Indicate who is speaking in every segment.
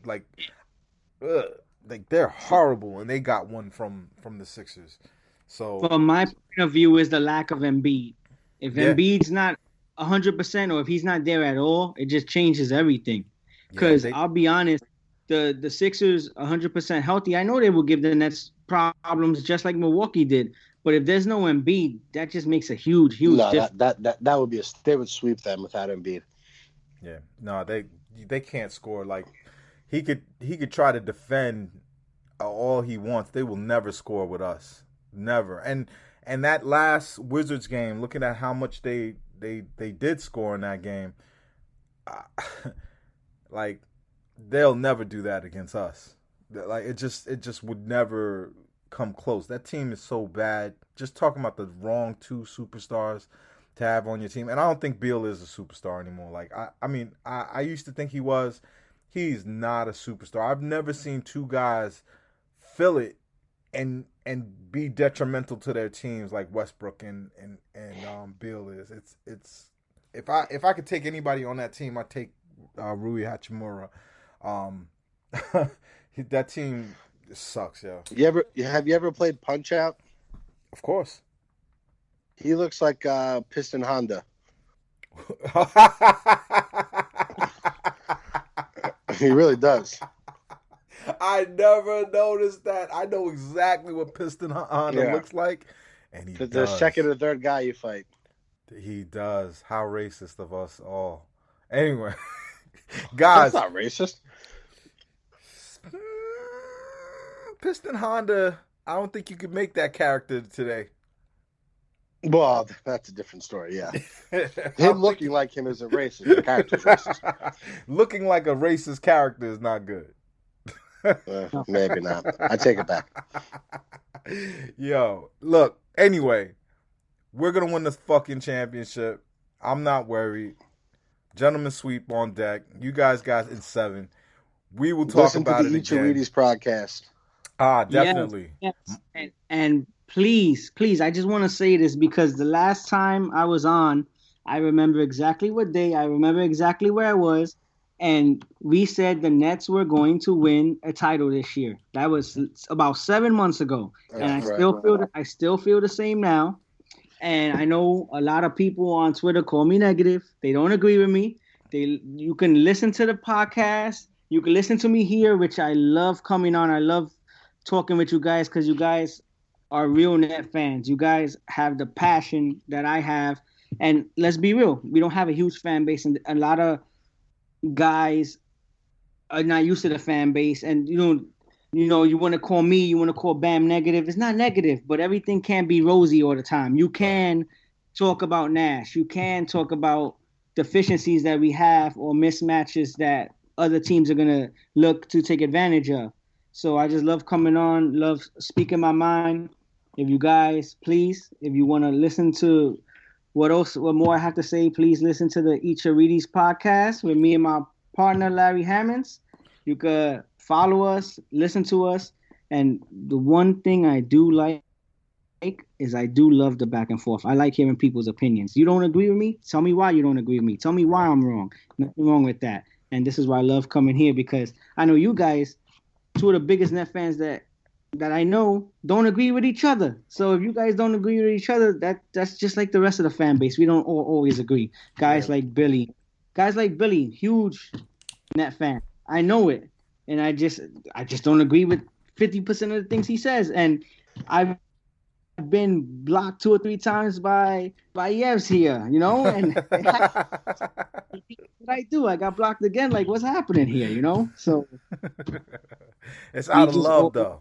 Speaker 1: Like, ugh, like they're horrible, and they got one from the Sixers. So
Speaker 2: From my point of view, is the lack of Embiid. If
Speaker 1: yeah,
Speaker 2: Embiid's not 100%, or if he's not there at all, it just changes everything.
Speaker 1: yeah,
Speaker 2: Because
Speaker 1: they
Speaker 2: I'll be honest, the Sixers 100% healthy, I know they will give the Nets problems just like Milwaukee did. But if there's no Embiid, that just makes a huge, huge
Speaker 3: No,
Speaker 2: difference.
Speaker 3: that would be they would sweep them without Embiid.
Speaker 1: yeah, no, they can't score. Like he could try to defend all he wants. They will never score with us. Never. And that last Wizards game, looking at how much they did score in that game, uh, like they'll never do that against us. Like it just would never come close. That team is so bad. Just talking about the wrong two superstars to have on your team. And I don't think Beal is a superstar anymore. Like I used to think he was. He's not a superstar. I've never seen two guys fill it and be detrimental to their teams like Westbrook and Beal is. It's if I could take anybody on that team, I'd take Rui Hachimura. Um, that team sucks, yo.
Speaker 3: You ever played Punch Out?
Speaker 1: Of course.
Speaker 3: He looks like Piston Honda. He really does.
Speaker 1: I never noticed that. I know exactly what Piston Honda
Speaker 3: Yeah.
Speaker 1: looks like, and he
Speaker 3: The
Speaker 1: does.
Speaker 3: second or third guy you fight.
Speaker 1: He does. How racist of us all. Anyway,
Speaker 3: That's
Speaker 1: guys,
Speaker 3: not racist.
Speaker 1: Piston Honda. I don't think you could make that character today.
Speaker 3: Well, that's a different story. Yeah,
Speaker 1: I
Speaker 3: him
Speaker 1: don't
Speaker 3: looking like him isn't racist. The character's racist.
Speaker 1: Looking like a racist character is not good.
Speaker 3: Maybe not. I take it back.
Speaker 1: Yo, look. Anyway, we're gonna win this fucking championship. I'm not worried. Gentlemen sweep on deck. You guys got in 7. We will talk
Speaker 3: Listen to
Speaker 1: about
Speaker 3: the
Speaker 1: it again.
Speaker 3: Ichirides podcast.
Speaker 1: Definitely.
Speaker 2: Yes, yes. And please, please, I just want to say this because the last time I was on, I remember exactly what day, I remember exactly where I was, and we said the Nets were going to win a title this year. That was about 7 months ago, and
Speaker 3: Yeah, right.
Speaker 2: I still feel the same now. And I know a lot of people on Twitter call me negative. They don't agree with me. You can listen to the podcast. You can listen to me here, which I love coming on. I love talking with you guys because you guys are real net fans. You guys have the passion that I have. And let's be real, we don't have a huge fan base, and a lot of guys are not used to the fan base. And you want to call me, you want to call Bam negative. It's not negative, but everything can't be rosy all the time. You can talk about Nash. You can talk about deficiencies that we have or mismatches that other teams are gonna look to take advantage of. So I just love coming on, love speaking my mind. If you guys, please, if you want to listen to what more I have to say, please listen to the Each Readies podcast with me and my partner Larry Hammonds. You could follow us, listen to us, and the one thing I do like is I do love the back and forth. I like hearing people's opinions. You don't agree with me? Tell me why you don't agree with me. Tell me why
Speaker 1: Right.
Speaker 2: I'm wrong. Nothing wrong with that. And this is why I love coming here because I know you guys, two of the biggest net fans that I know, don't agree with each other. So if you guys don't agree with each other, that's just like the rest of the fan base. We don't always agree.
Speaker 1: Yeah.
Speaker 2: Guys like Billy, huge net fan. I know it, and I just don't agree with 50% of the things he says. And I've been blocked 2 or 3 times by Yevs here, and what I do, I got blocked again. Like, what's happening here? So
Speaker 1: It's
Speaker 2: we
Speaker 1: out of
Speaker 2: just
Speaker 1: love, though.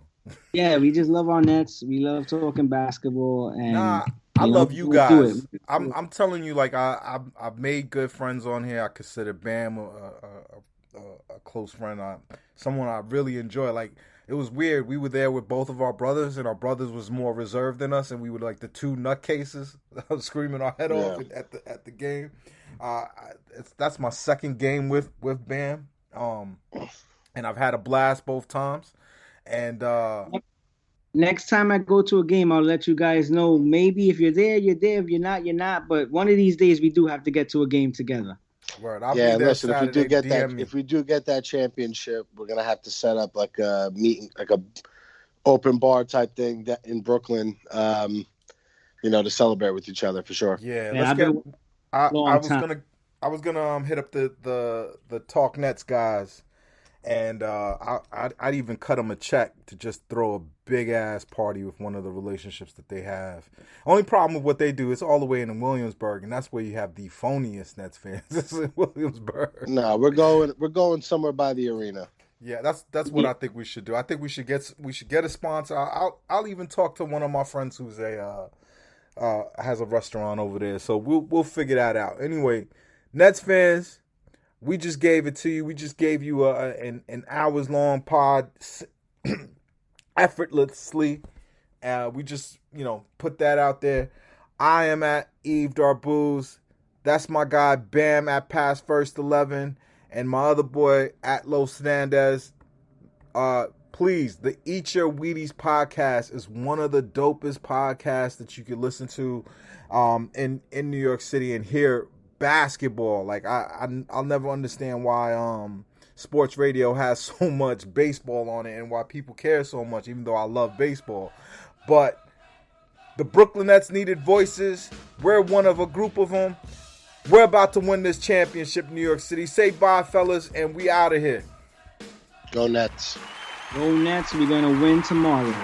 Speaker 2: yeah, we just love our Nets. We love talking basketball, and
Speaker 1: Nah, I love you
Speaker 2: we'll do it.
Speaker 1: guys. I'm telling you, like I've made good friends on here. I consider Bam a close friend, someone I really enjoy. Like it was weird. We were there with both of our brothers, and our brothers was more reserved than us, and we were like the two nutcases screaming our head off
Speaker 3: Yeah.
Speaker 1: at the game. That's my second game with Bam, and I've had a blast both times. And
Speaker 2: Next time I go to a game, I'll let you guys know. Maybe if you're there, you're there. If you're not, you're not. But one of these days, we do have to get to a game together.
Speaker 1: Word. I'll
Speaker 3: Yeah,
Speaker 1: be there
Speaker 3: listen.
Speaker 1: Saturday.
Speaker 3: If we do get that championship, we're gonna have to set up like a meeting, like a open bar type thing in Brooklyn. To celebrate with each other for sure.
Speaker 1: Yeah,
Speaker 2: Man,
Speaker 1: let's
Speaker 2: I've
Speaker 1: get.
Speaker 2: been
Speaker 1: I
Speaker 2: long
Speaker 1: was
Speaker 2: time.
Speaker 1: gonna hit up the Talk Nets guys, and I'd even cut them a check to just throw a big ass party with one of the relationships that they have. Only problem with what they do is all the way in Williamsburg, and that's where you have the phoniest Nets fans. This is in Williamsburg.
Speaker 3: No, we're going somewhere by the arena.
Speaker 1: Yeah, that's what I think we should do. I think we should get a sponsor. I'll even talk to one of my friends who's has a restaurant over there, so we'll figure that out. Anyway, Nets fans, we just gave it to you. We just gave you an hours long pod effortlessly. We just put that out there. I am at Eve Darbooz. That's my guy Bam at Past First 11, and my other boy at Los Fernandez. Please, the Eat Your Wheaties podcast is one of the dopest podcasts that you can listen to in New York City and hear basketball. Like I'll never understand why sports radio has so much baseball on it and why people care so much, even though I love baseball. But the Brooklyn Nets needed voices. We're one of a group of them. We're about to win this championship in New York City. Say bye, fellas, and we out of here.
Speaker 3: Go Nets.
Speaker 2: Go Nets. We're going to win tomorrow.